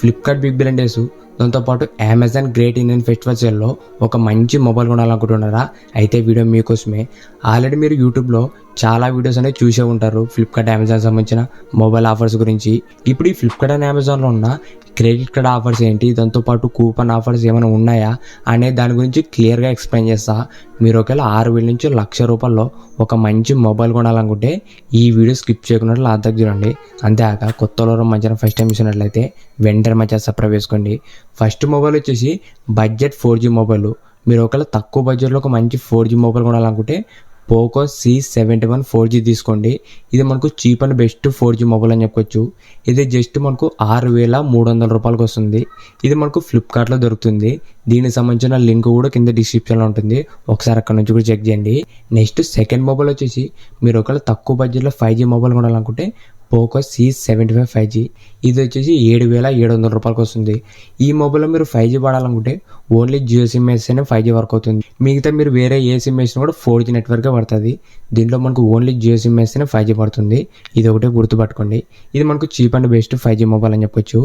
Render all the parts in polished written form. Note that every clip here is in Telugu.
ఫ్లిప్కార్ట్ బిగ్ బిలియన్ డేస్, దాంతోపాటు అమెజాన్ గ్రేట్ ఇండియన్ ఫెస్టివల్ సేల్లో ఒక మంచి మొబైల్ కొనాలనుకుంటున్నారా? అయితే వీడియో మీకోసమే. ఆల్రెడీ మీరు యూట్యూబ్లో చాలా వీడియోస్ అనేవి చూసే ఉంటారు ఫ్లిప్కార్ట్ అమెజాన్ సంబంధించిన మొబైల్ ఆఫర్స్ గురించి. ఇప్పుడు ఈ ఫ్లిప్కార్ట్ అండ్ అమెజాన్లో ఉన్న క్రెడిట్ కార్డ్ ఆఫర్స్ ఏంటి, దాంతోపాటు కూపన్ ఆఫర్స్ ఏమైనా ఉన్నాయా అనే దాని గురించి క్లియర్గా ఎక్స్ప్లెయిన్ చేస్తా. మీరు ఒకవేళ 6,000 నుంచి 1,00,000 రూపాయల్లో ఒక మంచి మొబైల్ కొనాలనుకుంటే ఈ వీడియో స్కిప్ చేయకుండా లాస్ట్ దాకా చూడండి. అంతేకాక కొత్తలో మంచిగా ఫస్ట్ టైం చూసినట్లయితే వెంటనే మంచిగా సబ్స్క్రైబ్ చేసుకోండి. ఫస్ట్ మొబైల్ వచ్చేసి బడ్జెట్ 4G మొబైల్. మీరు ఒకవేళ తక్కువ బడ్జెట్లో ఒక మంచి 4G mobile కొనాలనుకుంటే Poco C71 4G తీసుకోండి. ఇది మనకు cheap and best 4G mobile అని చెప్పుకోవచ్చు. ఇది జస్ట్ మనకు 6,300 రూపాయలకు వస్తుంది. ఇది మనకు ఫ్లిప్కార్ట్లో దొరుకుతుంది. దీనికి సంబంధించిన లింక్ కూడా కింద డిస్క్రిప్షన్లో ఉంటుంది, ఒకసారి అక్కడ నుంచి కూడా చెక్ చేయండి. నెక్స్ట్ సెకండ్ మొబైల్ వచ్చేసి మీరు ఒకవేళ తక్కువ బడ్జెట్లో 5G mobile కొనాలనుకుంటే Poco C75 5G. ఇది వచ్చేసి 7,700 రూపాయలకు వస్తుంది. ఈ మొబైల్లో మీరు 5G వాడాలనుకుంటే ఓన్లీ జియో సిమ్ వేస్తేనే 5G వర్క్ అవుతుంది. మిగతా మీరు వేరే ఏ సిమ్ వేసినా కూడా 4G నెట్వర్కే పడుతుంది. దీంట్లో మనకు ఓన్లీ జియో సిమ్ వేస్తేనే 5G పడుతుంది. ఇది ఒకటే గుర్తుపట్టుకోండి. ఇది మనకు cheap and best 5G mobile అని చెప్పొచ్చు.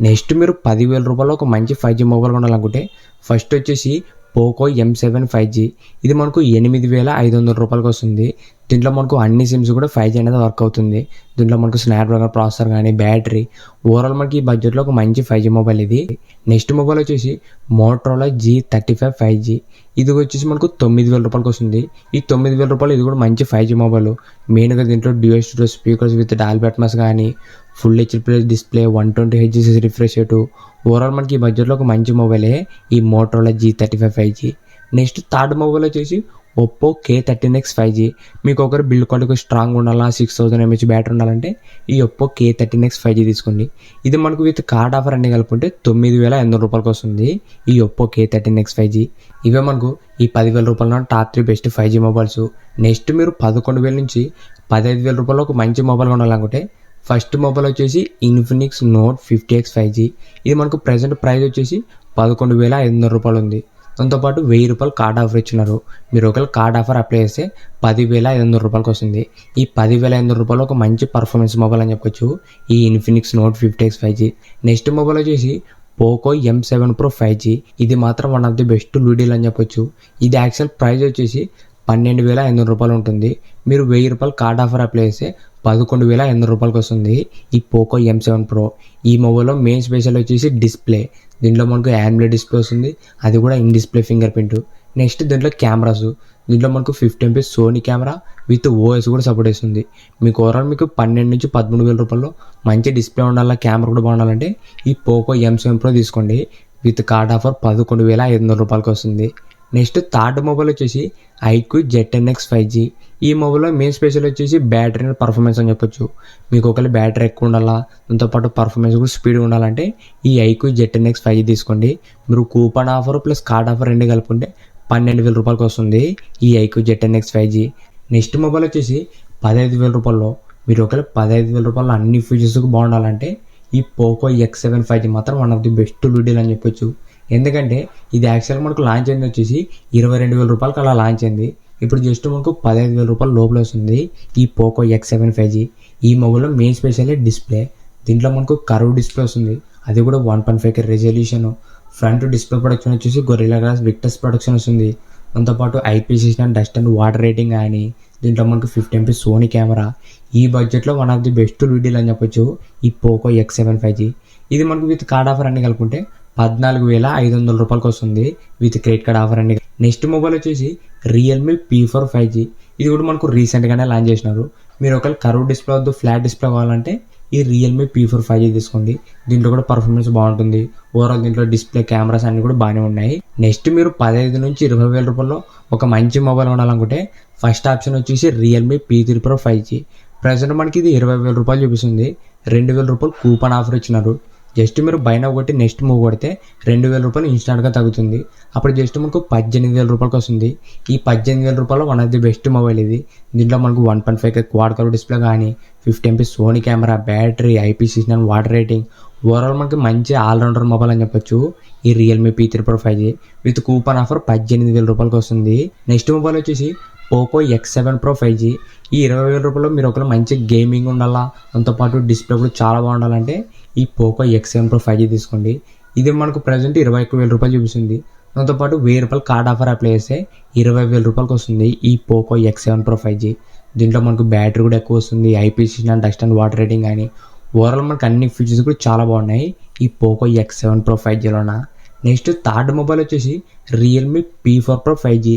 నెక్స్ట్ మీరు 10,000 రూపాయలు ఒక మంచి 5G మొబైల్ కొనాలనుకుంటే ఫస్ట్ వచ్చేసి పోకో M7 5G. ఇది మనకు 8,500 రూపాయలకు వస్తుంది. దీంట్లో మనకు అన్ని సిమ్స్ కూడా 5G అనేది వర్క్ అవుతుంది. దీంట్లో మనకు స్నాప్డ్రాగన్ ప్రాసెసర్ కానీ బ్యాటరీ ఓవరాల్ మనకి ఈ బడ్జెట్లో ఒక మంచి 5G మొబైల్ ఇది. నెక్స్ట్ మొబైల్ వచ్చేసి మోటరోలా G35 5G. ఇది వచ్చేసి మనకు 9,000 రూపాయలకు వస్తుంది. ఈ 9,000 రూపాయలు ఇది కూడా మంచి 5G మొబైల్. మెయిన్గా దీంట్లో dual studio speakers with Dolby Atmos కానీ full HD display 120Hz refresh rate. Overall మనకి ఈ బడ్జెట్లో ఒక మంచి మొబైలే ఈ Motorola G35 5G. Next third mobile వచ్చేసి ఒప్పో K13X 5G. మీకు ఒకరు బిల్డ్ క్వాలిటీ స్ట్రాంగ్ ఉండాలా, 6000 mAh బ్యాటరీ ఉండాలంటే ఈ ఒప్పో K13X 5G తీసుకోండి. ఇది మనకు విత్ కార్డ్ ఆఫర్ అన్ని కలుపుకుంటే 9,800 రూపాయలకు వస్తుంది ఈ ఒప్పో K13X 5G. ఇవే మనకు ఈ 10,000 రూపాయల top 3 best 5G mobiles. Next మీరు 11,000 నుంచి 15,000 రూపాయలు ఒక మంచి మొబైల్ కొనాలనుకుంటే ఫస్ట్ మొబైల్ వచ్చేసి ఇన్ఫినిక్స్ నోట్ 50X 5G. ఇది మనకు ప్రెజెంట్ ప్రైస్ వచ్చేసి 11,500 రూపాయలు ఉంది. దాంతోపాటు 1,000 రూపాయలు కార్డ్ ఆఫర్ ఇచ్చినారు. మీరు ఒకవేళ కార్డ్ ఆఫర్ అప్లై చేస్తే 10,500 రూపాయలకు వస్తుంది. ఈ 10,500 రూపాయలు ఒక మంచి పర్ఫార్మెన్స్ మొబైల్ అని చెప్పొచ్చు ఈ Infinix note 50X 5G. Next mobile వచ్చేసి పోకో M7 Pro 5G. ఇది మాత్రం one of the best deal అని చెప్పొచ్చు. ఇది యాక్చువల్ ప్రైస్ వచ్చేసి 12,500 రూపాయలు ఉంటుంది. మీరు 1,000 రూపాయలు కార్డ్ ఆఫర్ అప్లై చేస్తే 11,500 రూపాయలకు వస్తుంది ఈ పోకో M7 Pro. ఈ మొబైల్లో మెయిన్ స్పెషల్ వచ్చేసి డిస్ప్లే. దీంట్లో మనకు AMOLED డిస్ప్లే వస్తుంది, అది కూడా in display fingerprint. Next దీంట్లో కెమెరాస్, దీంట్లో మనకు 50 MP Sony camera with OS కూడా సపోర్ట్ చేస్తుంది. మీకు ఓవరాల్ మీకు 12,000 నుంచి 13,000 రూపాయల్లో మంచి డిస్ప్లే ఉండాలా, కెమెరా కూడా బాగుండాలంటే ఈ పోకో M7 Pro తీసుకోండి. విత్ కార్డ్ ఆఫర్ 11,500 రూపాయలకు వస్తుంది. నెక్స్ట్ థర్డ్ మొబైల్ వచ్చేసి iQOO Z10X 5G. ఈ మొబైల్లో మెయిన్ స్పెషల్ వచ్చేసి బ్యాటరీ అండ్ పర్ఫార్మెన్స్ అని చెప్పొచ్చు. మీకు ఒకవేళ బ్యాటరీ ఎక్కువ ఉండాలా, దాంతోపాటు పర్ఫార్మెన్స్ కూడా స్పీడ్ ఉండాలంటే ఈ iQOO Z10X 5G తీసుకోండి. మీరు coupon offer plus card offer రెండు కలుపుకుంటే 12,000 రూపాయలకు వస్తుంది ఈ iQOO Z10X 5G. Next mobile వచ్చేసి 15,000 రూపాయల్లో మీరు ఒకవేళ 15,000 రూపాయల్లో అన్ని ఫీచర్స్ బాగుండాలంటే ఈ పోకో X7 5G మాత్రం one of the best deal అని చెప్పొచ్చు. ఎందుకంటే ఇది యాక్చువల్గా మనకు లాంచ్ అయింది వచ్చేసి 22,000 రూపాయలకి అలా లాంచ్ అయింది. ఇప్పుడు జస్ట్ మనకు 15,000 రూపాయల లోపల వస్తుంది ఈ పోకో X7 5G. ఈ మొబైల్లో మెయిన్ స్పెషల్ డిస్ప్లే. దీంట్లో మనకు కర్వ్ డిస్ప్లే వస్తుంది, అది కూడా 1.5K resolution. Front display production వచ్చేసి గొరిల్లా గ్లాస్ విక్టస్ ప్రొడక్షన్ వస్తుంది. దాంతోపాటు IP69 dust and water rating కానీ దీంట్లో మనకు 50 MP సోనీ కెమెరా. ఈ బడ్జెట్లో one of the best deal అని చెప్పొచ్చు ఈ పోకో X7 5G. ఇది మనకు విత్ కార్డ్ ఆఫర్ అన్ని కలుపుకుంటే 14,500 రూపాయలకు వస్తుంది విత్ క్రెడిట్ కార్డ్ ఆఫర్ అండి. నెక్స్ట్ మొబైల్ వచ్చేసి రియల్మీ P4 5G. ఇది కూడా మనకు రీసెంట్గానే లాంచ్ చేసినారు. మీరు ఒకవేళ కర్వ్ డిస్ప్లే వద్దు, ఫ్లాట్ డిస్ప్లే కావాలంటే ఈ రియల్మీ P4 5G తీసుకోండి. దీంట్లో కూడా పర్ఫార్మెన్స్ బాగుంటుంది. ఓవరాల్ దీంట్లో డిస్ప్లే కెమెరాస్ అన్ని కూడా బాగానే ఉన్నాయి. నెక్స్ట్ మీరు 15 నుంచి 20,000 రూపాయల్లో ఒక మంచి మొబైల్ కొనాలనుకుంటే ఫస్ట్ ఆప్షన్ వచ్చేసి Realme P3 Pro 5G. Present మనకి ఇది 20,000 రూపాయలు చూపిస్తుంది. 2,000 రూపాయలు కూపన్ ఆఫర్ ఇచ్చినారు. జస్ట్ మీరు బై నౌ కొట్టి నెక్స్ట్ మూవ్ కొడితే 2,000 రూపాయలు ఇన్స్టాంట్గా తగ్గుతుంది. అప్పుడు జస్ట్ మనకు 18,000 రూపాయలకి వస్తుంది. ఈ 18,000 రూపాయలు one of the best mobile ఇది. దీంట్లో మనకు 1.5K క్వాడ్ కలర్ డిస్ప్లే కానీ 50 MP Sony camera, battery, IP69 water rating. Overall మనకి మంచి ఆల్రౌండర్ మొబైల్ అని చెప్పొచ్చు ఈ Realme P3 Pro 5G. With coupon offer 18,000 రూపాయలకి వస్తుంది. నెక్స్ట్ మొబైల్ వచ్చేసి పోకో X7 Pro 5G. ఈ 20,000 రూపాయలు మీరు ఒకవేళ మంచి గేమింగ్ ఉండాలా, దాంతోపాటు డిస్ప్లే కూడా చాలా బాగుండాలంటే ఈ పోకో X7 Pro 5G తీసుకోండి. ఇది మనకు ప్రజెంట్ 21,000 రూపాయలు చూపిస్తుంది. దాంతోపాటు 1,000 రూపాయలు కార్డ్ ఆఫర్ అప్లై చేస్తే 20,000 రూపాయలకు వస్తుంది ఈ పోకో X7 Pro 5G. దీంట్లో మనకు బ్యాటరీ కూడా ఎక్కువ వస్తుంది, IP69 dust and water rating కానీ ఓవరాల్ మనకు అన్ని ఫీచర్స్ కూడా చాలా బాగున్నాయి ఈ పోకో X7 Pro 5Gలోన. నెక్స్ట్ థర్డ్ మొబైల్ వచ్చేసి రియల్మీ P4 Pro 5G.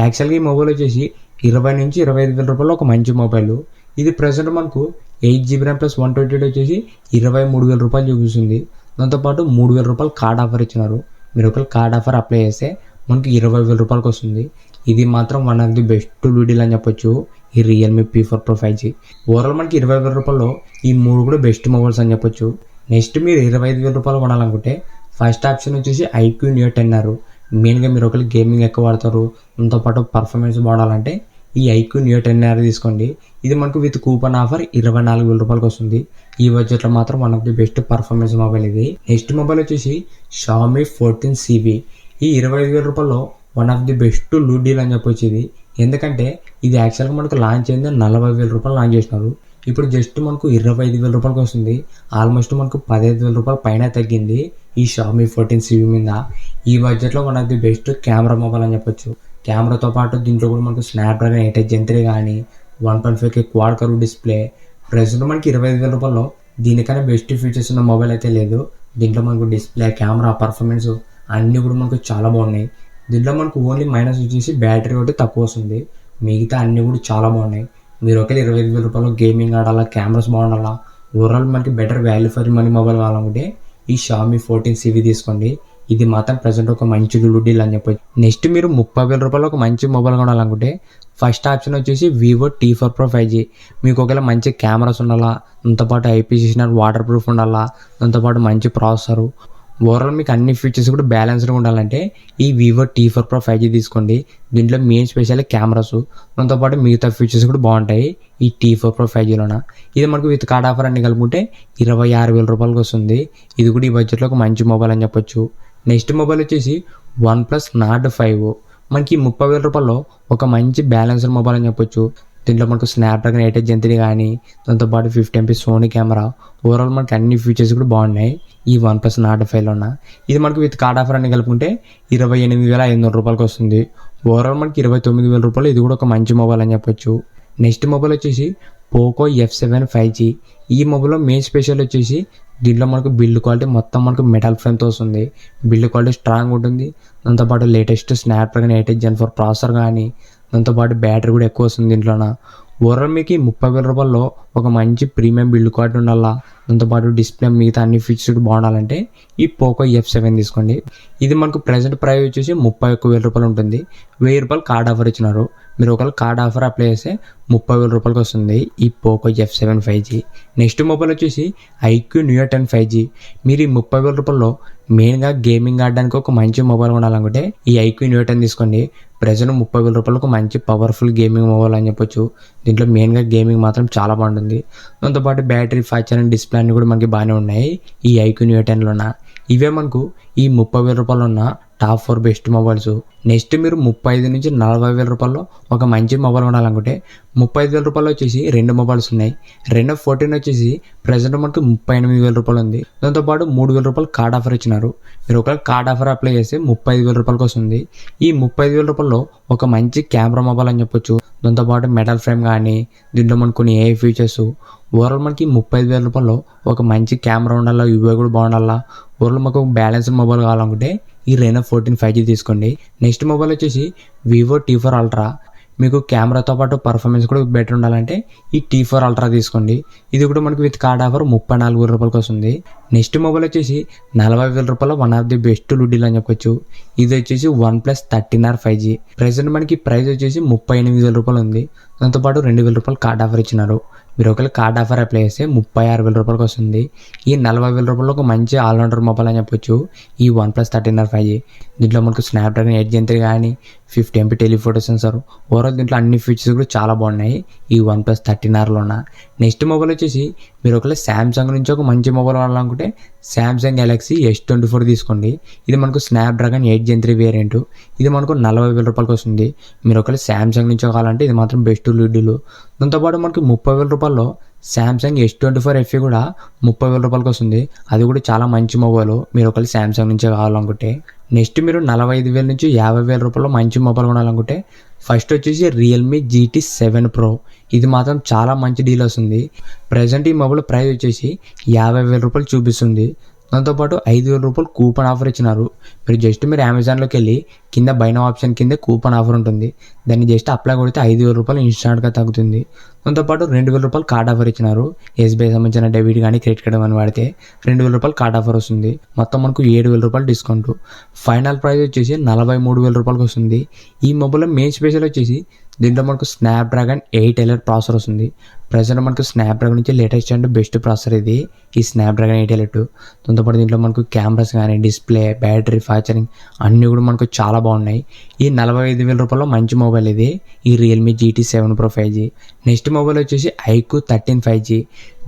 యాక్చువల్గా ఈ మొబైల్ వచ్చేసి 20 నుంచి 25,000 రూపాయలు ఒక మంచి మొబైల్. ఇది ప్రజెంట్ మనకు 8GB RAM ప్లస్ 128 వచ్చేసి 23,000 రూపాయలు చూపిస్తుంది. దాంతోపాటు 3,000 రూపాయలు కార్డ్ ఆఫర్ ఇచ్చినారు. మీరు ఒకవేళ కార్డ్ ఆఫర్ అప్లై చేస్తే మనకి 20,000 రూపాయలకు వస్తుంది. ఇది మాత్రం one of the best deal అని చెప్పొచ్చు ఈ Realme P4 Pro 5G. Overall మనకి 20,000 రూపాయల్లో ఈ మూడు కూడా బెస్ట్ మొబైల్స్ అని చెప్పొచ్చు. నెక్స్ట్ మీరు 25,000 రూపాయలు కొనాలనుకుంటే ఫస్ట్ ఆప్షన్ వచ్చేసి IQ Neo 10R. మెయిన్గా మీరు ఒకవేళ గేమింగ్ ఎక్కువ వాడతారు, దాంతోపాటు పర్ఫార్మెన్స్ బాడాలంటే ఈ IQ Neo 10R తీసుకోండి. ఇది మనకు విత్ కూపన్ ఆఫర్ 24,000 రూపాయలకు వస్తుంది. ఈ బడ్జెట్లో మాత్రం one of the best performance mobile ఇది. నెక్స్ట్ మొబైల్ వచ్చేసి Xiaomi 14CV. ఈ 25,000 రూపాయల్లో one of the best deal అని చెప్పొచ్చు ఇది. ఎందుకంటే ఇది యాక్చువల్గా మనకు లాంచ్ అయింది 40,000 రూపాయలు లాంచ్ చేసినారు. ఇప్పుడు జస్ట్ మనకు 25,000 రూపాయలకు వస్తుంది. ఆల్మోస్ట్ మనకు 15,000 రూపాయలు పైన తగ్గింది ఈ Xiaomi 14CV మీద. ఈ బడ్జెట్లో one of the best camera mobile అని చెప్పొచ్చు. కెమెరాతో పాటు దీంట్లో కూడా మనకు స్నాప్డ్రాగన్ 8 Gen 3 కానీ 1.5K quad curve display. Present మనకి 25,000 రూపాయల్లో దీనికన్నా బెస్ట్ ఫీచర్స్ ఉన్న మొబైల్ అయితే లేదు. దీంట్లో మనకు డిస్ప్లే, కెమెరా, పర్ఫార్మెన్స్ అన్నీ కూడా మనకు చాలా బాగున్నాయి. దీంట్లో మనకు ఓన్లీ మైనస్ వచ్చేసి బ్యాటరీ ఒకటి తక్కువ వస్తుంది, మిగతా అన్నీ కూడా చాలా బాగున్నాయి. మీరు ఒకవేళ 25,000 రూపాయలు గేమింగ్ ఆడాలా, కెమెరాస్ బాగుండాలా, ఓవరాల్ మనకి better value for money mobile కావాలనుకుంటే ఈ Xiaomi 14CV తీసుకోండి. ఇది మాత్రం ప్రజెంట్ ఒక మంచి డీల్ అని చెప్పొచ్చు. నెక్స్ట్ మీరు 30,000 రూపాయలు ఒక మంచి మొబైల్ కొనాలనుకుంటే ఫస్ట్ ఆప్షన్ వచ్చేసి Vivo T4 Pro 5G. మీకు ఒకవేళ మంచి కెమెరాస్ ఉండాలా, దాంతోపాటు IP69 వాటర్ ప్రూఫ్ ఉండాలా, దాంతోపాటు మంచి ప్రాసెసరు, ఓవరాల్ మీకు అన్ని ఫీచర్స్ కూడా బ్యాలెన్స్డ్గా ఉండాలంటే ఈ Vivo T4 Pro 5G తీసుకోండి. దీంట్లో మెయిన్ స్పెషల్ కెమెరాస్, దాంతోపాటు మిగతా ఫీచర్స్ కూడా బాగుంటాయి ఈ T4 Pro 5Gలోన. ఇది మనకు విత్ కార్డ్ ఆఫర్ అన్ని కలుపుకుంటే 26,000 రూపాయలకు వస్తుంది. ఇది కూడా ఈ బడ్జెట్లో ఒక మంచి మొబైల్ అని చెప్పొచ్చు. నెక్స్ట్ మొబైల్ వచ్చేసి OnePlus Nord 5. మనకి 30,000 రూపాయల్లో ఒక మంచి బ్యాలెన్స్డ్ మొబైల్ అని చెప్పొచ్చు. దీంట్లో మనకు స్నాప్డ్రాగన్ 8 Gen 3 కానీ, దాంతోపాటు 50MP సోనీ కెమెరా, ఓవరాల్ మనకి అన్ని ఫీచర్స్ కూడా బాగున్నాయి ఈ OnePlus Nord 5లోన. ఇది మనకు విత్ కార్డ్ ఆఫర్ అన్ని కలుపుకుంటే 28,500 రూపాయలకు వస్తుంది. ఓవరాల్ మనకి 29,000 రూపాయలు. ఇది కూడా ఒక మంచి మొబైల్ అని చెప్పొచ్చు. నెక్స్ట్ మొబైల్ వచ్చేసి పోకో F7 5G. ఈ మొబైల్లో మెయిన్ స్పెషల్ వచ్చేసి దీంట్లో మనకు బిల్డ్ క్వాలిటీ మొత్తం మనకు మెటల్ ఫ్రేమ్తో వస్తుంది. బిల్డ్ క్వాలిటీ స్ట్రాంగ్ ఉంటుంది. దాంతోపాటు లేటెస్ట్ స్నాప్డ్రాగన్ 8 Gen 4 ప్రాసెసర్ కానీ, దాంతోపాటు బ్యాటరీ కూడా ఎక్కువ వస్తుంది దీంట్లోన. ఓవరాల్ మీకు 30,000 రూపాయల్లో ఒక మంచి ప్రీమియం బిల్డ్ క్వాలిటీ ఉండాలా, దాంతోపాటు డిస్ప్లే మిగతా అన్ని ఫీచర్స్ బాగుండాలంటే ఈ పోకో F7 తీసుకోండి. ఇది మనకు ప్రజెంట్ ప్రైస్ వచ్చేసి 31,000 రూపాయలు ఉంటుంది. 1,000 రూపాయలు కార్డ్ ఆఫర్ ఇచ్చినారు. మీరు ఒకవేళ కార్డ్ ఆఫర్ అప్లై చేస్తే 30,000 రూపాయలకు వస్తుంది ఈ Poco F7 5G. Next mobile వచ్చేసి IQ Neo 10 5G. మీరు ఈ 30,000 రూపాయల్లో మెయిన్గా గేమింగ్ ఆడడానికి ఒక మంచి మొబైల్ కొనాలనుకుంటే ఈ IQ Neo 10 తీసుకోండి. ప్రజెంట్ 30,000 రూపాయలకు మంచి పవర్ఫుల్ గేమింగ్ మొబైల్ అని చెప్పొచ్చు. దీంట్లో మెయిన్గా గేమింగ్ మాత్రం చాలా బాగుంటుంది. దాంతోపాటు బ్యాటరీ, ఫీచర్ అండ్ డిస్ప్లే అన్ని కూడా మనకి బాగానే ఉన్నాయి ఈ IQ Neo 10లోన. ఇవే మనకు ఈ 30,000 రూపాయలు ఉన్న టాప్ 4 బెస్ట్ మొబైల్స్. నెక్స్ట్ మీరు 35 నుంచి 40,000 రూపాయల్లో ఒక మంచి మొబైల్ కొనాలనుకుంటే 35,000 రూపాయలు వచ్చేసి రెండు మొబైల్స్ ఉన్నాయి. Reno 14 వచ్చేసి ప్రజెంట్ మనకు 38,000 రూపాయలు ఉంది. దాంతోపాటు 3,000 రూపాయలు కార్డ్ ఆఫర్ ఇచ్చినారు. మీరు ఒకవేళ కార్డ్ ఆఫర్ అప్లై చేస్తే 35,000 రూపాయలకు వస్తుంది. ఈ 35,000 రూపాయల్లో ఒక మంచి కెమెరా మొబైల్ అని చెప్పొచ్చు. దాంతోపాటు మెటల్ ఫ్రేమ్ కానీ, దీంట్లో మనకు కొన్ని AI ఫీచర్స్, ఓవరాల్ మనకి 35,000 రూపాయల్లో ఒక మంచి కెమెరా ఉండాలా, UI కూడా బాగుండాలా, ఓవరాల్ మాకు బ్యాలెన్స్డ్ మొబైల్ కావాలనుకుంటే ఈ Reno 14 5G తీసుకోండి. నెక్స్ట్ మొబైల్ వచ్చేసి Vivo T4 Ultra. మీకు కెమెరాతో పాటు పర్ఫార్మెన్స్ కూడా బెటర్ ఉండాలంటే ఈ T4 Ultra తీసుకోండి. ఇది కూడా మనకు విత్ కార్డ్ ఆఫర్ 34,000 రూపాయలకు వస్తుంది. నెక్స్ట్ మొబైల్ వచ్చేసి 40,000 రూపాయలు one of the best deal అని చెప్పొచ్చు. ఇది వచ్చేసి OnePlus 13R 5G. ప్రెసెంట్ మనకి ప్రైస్ వచ్చేసి 38,000 రూపాయలు ఉంది. దాంతోపాటు 2,000 రూపాయలు కార్డ్ ఆఫర్ ఇచ్చినారు. మీరు ఒకవేళ కార్డ్ ఆఫర్ అప్లై చేస్తే 36,000 రూపాయలకు వస్తుంది. ఈ 40,000 రూపాయలు ఒక మంచి ఆల్రౌండర్ మొబైల్ అని చెప్పొచ్చు ఈ OnePlus 13R 5G. దీంట్లో మనకు స్నాప్డ్రాగన్ 8 Gen 3 కానీ, 50MP టెలిఫోటో సెన్సార్, ఓవరాల్ దీంట్లో అన్ని ఫీచర్స్ కూడా చాలా బాగున్నాయి ఈ OnePlus 13Rలోన. నెక్స్ట్ మొబైల్ వచ్చేసి మీరు ఒకవేళ శాంసంగ్ నుంచి ఒక మంచి మొబైల్ కావాలనుకుంటే తీసుకోవాలనుకుంటే శాంసంగ్ గెలాక్సీ S24 తీసుకోండి. ఇది మనకు స్నాప్డ్రాగన్ 8 Gen 3 వేరియంట్. ఇది మనకు 40,000 రూపాయలకి వస్తుంది. మీరు ఒకవేళ శాంసంగ్ నుంచి కావాలంటే ఇది మాత్రం బెస్ట్ లీడ్లు. దాంతోపాటు మనకి 30,000 రూపాయల్లో శాంసంగ్ S24 FE కూడా 30,000 రూపాయలకి వస్తుంది. అది కూడా చాలా మంచి మొబైల్. మీరు ఒకవేళ శాంసంగ్ నుంచే కావాలనుకుంటే నెక్స్ట్ మీరు 45,000 నుంచి 50,000 రూపాయల్లో మంచి మొబైల్ కొనాలనుకుంటే ఫస్ట్ వచ్చేసి రియల్మీ GT 7 Pro. ఇది మాత్రం చాలా మంచి డీల్ వస్తుంది. ప్రజెంట్ ఈ మొబైల్ ప్రైస్ వచ్చేసి 50,000 రూపాయలు చూపిస్తుంది. దాంతోపాటు 5,000 రూపాయలు కూపన్ ఆఫర్ ఇచ్చినారు. మీరు అమెజాన్లోకి వెళ్ళి కింద బై నౌ ఆప్షన్ కింద కూపన్ ఆఫర్ ఉంటుంది. దాన్ని జస్ట్ అప్లై కొడితే 5,000 రూపాయలు ఇన్స్టాంట్గా తగ్గుతుంది. దాంతోపాటు 2,000 రూపాయలు కార్డ్ ఆఫర్ ఇచ్చినారు. SBI సంబంధించిన డెబిట్ కానీ క్రెడిట్ కార్డ్ అని వాడితే 2,000 రూపాయలు కార్డ్ ఆఫర్ వస్తుంది. మొత్తం మనకు 7,000 రూపాయలు డిస్కౌంట్. ఫైనల్ ప్రైస్ వచ్చేసి 43,000 రూపాయలకి వస్తుంది. ఈ మొబైల్లో మెయిన్ స్పెషల్ వచ్చేసి దీంట్లో మనకు స్నాప్డ్రాగన్ 8 Elite ప్రాసెసర్ వస్తుంది. ప్రజెంట్ మనకు స్నాప్డ్రాగన్ నుంచి లేటెస్ట్ అండ్ బెస్ట్ ప్రాసెసర్ ఇది, ఈ స్నాప్డ్రాగన్ 8 Elite. దాంతోపాటు దీంట్లో మనకు కెమెరాస్ కానీ డిస్ప్లే, బ్యాటరీ, ఫీచరింగ్ అన్నీ కూడా మనకు చాలా బాగున్నాయి. ఈ 45,000 రూపాయల్లో మంచి మొబైల్ ఇది, ఈ Realme GT 7 Pro 5G. Next mobile వచ్చేసి iQOO 13 5G.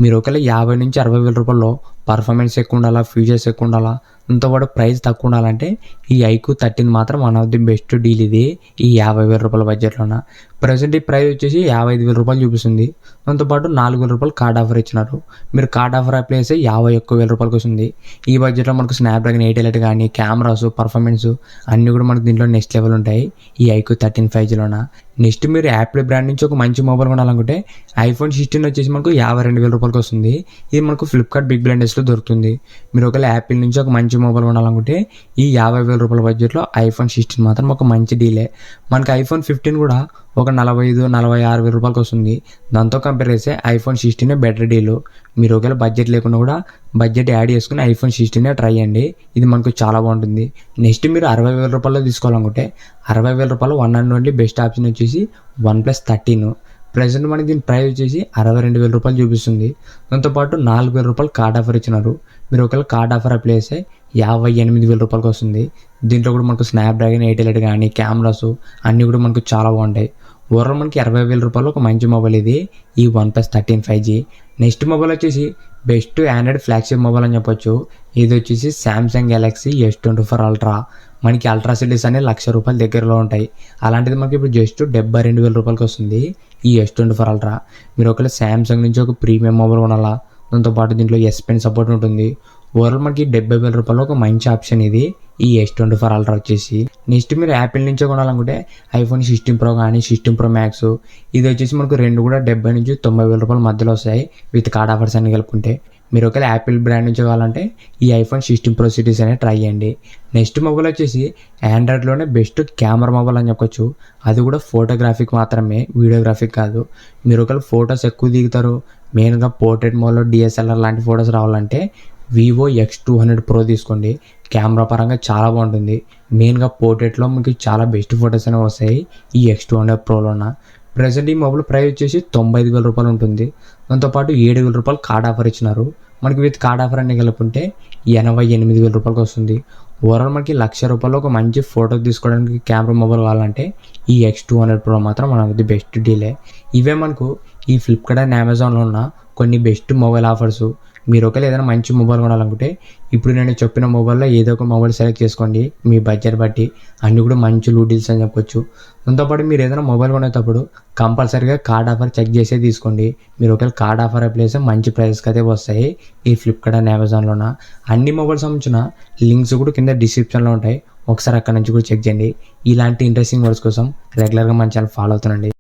మీరు ఒకవేళ 50,000 నుంచి 60,000 రూపాయల్లో పర్ఫార్మెన్స్ ఎక్కువ ఉండాలా, ఫీచర్స్ ఎక్కువ ఉండాలా, దాంతోపాటు ప్రైస్ తక్కువ ఉండాలంటే ఈ iQOO 13 మాత్రం one of the best deal ఇది, ఈ 50,000 రూపాయల బడ్జెట్లోన. ప్రజెంట్ ఈ ప్రైస్ వచ్చేసి 55,000 రూపాయలు చూపిస్తుంది. దాంతోపాటు 4,000 రూపాయలు కార్డ్ ఆఫర్ ఇచ్చినారు. మీరు కార్డ్ ఆఫర్ అప్లై చేస్తే 51,000 రూపాయలకి వస్తుంది. ఈ బడ్జెట్లో మనకు స్నాప్డ్రాగన్ 8 Elite కానీ కెమెరాస్, పర్ఫార్మెన్స్ అన్నీ కూడా మనకు దీంట్లో నెక్స్ట్ లెవెల్ ఉంటాయి ఈ iQOO 13 5Gలోన. నెక్స్ట్ మీరు యాపిల్ బ్రాండ్ నుంచి ఒక మంచి మొబైల్ కొనాలనుకుంటే iPhone 16 వచ్చేసి మనకు 52,000 రూపాయలకి వస్తుంది. ఇది మనకు ఫ్లిప్కార్ట్ బిగ్ బిలియన్ డేస్లో దొరుకుతుంది. మీరు ఒకవేళ యాపిల్ నుంచి ఒక మంచి మొబైల్ కొనాలనుకుంటే ఈ 50,000 రూపాయల బడ్జెట్లో iPhone 16 మాత్రం ఒక మంచి డీలే. మనకి iPhone 15 కూడా ఒక 45,000-46,000 రూపాయలకి వస్తుంది. దాంతో కంపేర్ చేస్తే iPhone 16 బెటర్ డీలు. మీరు ఒకవేళ బడ్జెట్ లేకుండా కూడా బడ్జెట్ యాడ్ చేసుకుని iPhone 16 ట్రై చేయండి, ఇది మనకు చాలా బాగుంటుంది. నెక్స్ట్ మీరు 60,000 రూపాయల్లో తీసుకోవాలనుకుంటే 60,000 రూపాయలు one and only best option వచ్చేసి OnePlus 13. ప్రజెంట్ మనకి దీని ప్రైస్ వచ్చేసి 62,000 రూపాయలు చూపిస్తుంది. దాంతోపాటు 4,000 రూపాయలు కార్డ్ ఆఫర్ ఇచ్చినారు. మీరు ఒకవేళ కార్డ్ ఆఫర్ అప్లై చేస్తే 58,000 రూపాయలకి వస్తుంది. దీంట్లో కూడా మనకు స్నాప్డ్రాగన్ 8 Elite కానీ కెమెరాస్ అన్నీ కూడా మనకు చాలా బాగుంటాయి. ఓవరాల్ మనకి 60,000 రూపాయలు ఒక మంచి మొబైల్ ఇది, ఈ OnePlus 13 5G. నెక్స్ట్ మొబైల్ వచ్చేసి బెస్ట్ ఆండ్రాయిడ్ ఫ్లాగ్షిప్ మొబైల్ అని చెప్పొచ్చు. ఇది వచ్చేసి శాంసంగ్ గెలాక్సీ S24 Ultra. మనకి అల్ట్రా సిరీస్ అనే 1,00,000 రూపాయల దగ్గరలో ఉంటాయి. అలాంటిది మనకి ఇప్పుడు జస్ట్ 72,000 రూపాయలకి వస్తుంది ఈ S24 Ultra. మీరు ఒకవేళ శాంసంగ్ నుంచి ఒక ప్రీమియం మొబైల్ కొనాలా, దాంతోపాటు దీంట్లో S Pen సపోర్ట్ ఉంటుంది. ఓవరాల్ మనకి 70,000 రూపాయలు ఒక మంచి ఆప్షన్ ఇది, ఈ S24 Ultra వచ్చేసి. నెక్స్ట్ మీరు యాపిల్ నుంచే కొనాలనుకుంటే iPhone 16 Pro కానీ 16 Pro Max, ఇది వచ్చేసి మనకు రెండు కూడా 70,000 నుంచి 90,000 రూపాయల మధ్యలో వస్తాయి విత్ కార్డ్ ఆఫర్స్ అన్ని కలుపుకుంటే. మీరు ఒకవేళ యాపిల్ బ్రాండ్ నుంచి కావాలంటే ఈ iPhone 16 Pro సిరీస్ అనేది ట్రై చేయండి. నెక్స్ట్ మొబైల్ వచ్చేసి ఆండ్రాయిడ్లోనే బెస్ట్ కెమెరా మొబైల్ అని చెప్పొచ్చు. అది కూడా ఫోటోగ్రాఫిక్ మాత్రమే, వీడియోగ్రాఫిక్ కాదు. మీరు ఒకవేళ ఫొటోస్ ఎక్కువ దిగుతారు, మెయిన్గా పోర్ట్రేట్ మోడ్లో DSLR లాంటి ఫొటోస్ రావాలంటే Vivo X200 Pro తీసుకోండి. కెమెరా పరంగా చాలా బాగుంటుంది. మెయిన్గా పోర్ట్రేట్లో మీకు చాలా బెస్ట్ ఫొటోస్ అనేవి వస్తాయి ఈ X200 Proలోన. ప్రజెంట్ ఈ మొబైల్ ప్రైస్ వచ్చేసి 95,000 రూపాయలు ఉంటుంది. దాంతోపాటు 7,000 రూపాయలు కార్డ్ ఆఫర్ ఇచ్చినారు. మనకి విత్ కార్డ్ ఆఫర్ అన్ని కలుపుకుంటే 88,000 రూపాయలకి వస్తుంది. ఓవరాల్ మనకి 1,00,000 రూపాయలు ఒక మంచి ఫోటో తీసుకోవడానికి కెమెరా మొబైల్ కావాలంటే ఈ X200 Pro మాత్రం మనది బెస్ట్ డీలే. ఇవే మనకు ఈ ఫ్లిప్కార్ట్ అండ్ అమెజాన్లో ఉన్న కొన్ని బెస్ట్ మొబైల్ ఆఫర్స్. మీరు ఒకవేళ ఏదైనా మంచి మొబైల్ కొనాలనుకుంటే ఇప్పుడు నేను చెప్పిన మొబైల్లో ఏదో ఒక మొబైల్ సెలెక్ట్ చేసుకోండి. మీ బడ్జెట్ బట్టి అన్నీ కూడా మంచి లూ డీల్స్ అని చెప్పొచ్చు. దాంతోపాటు మీరు ఏదైనా మొబైల్ కొనేటప్పుడు కంపల్సరీగా కార్డ్ ఆఫర్ చెక్ చేసే తీసుకోండి. మీరు ఒకవేళ కార్డ్ ఆఫర్ అప్లై చేస్తే మంచి ప్రైస్కి అయితే వస్తాయి ఈ ఫ్లిప్కార్ట్ అండ్ అమెజాన్లోన. అన్ని మొబైల్ సంబంధించిన లింక్స్ కూడా కింద డిస్క్రిప్షన్లో ఉంటాయి, ఒకసారి అక్కడ నుంచి కూడా చెక్ చేయండి. ఇలాంటి ఇంట్రెస్టింగ్ వర్డ్స్ కోసం రెగ్యులర్గా మన ఛానల్ ఫాలో అవుతానండి.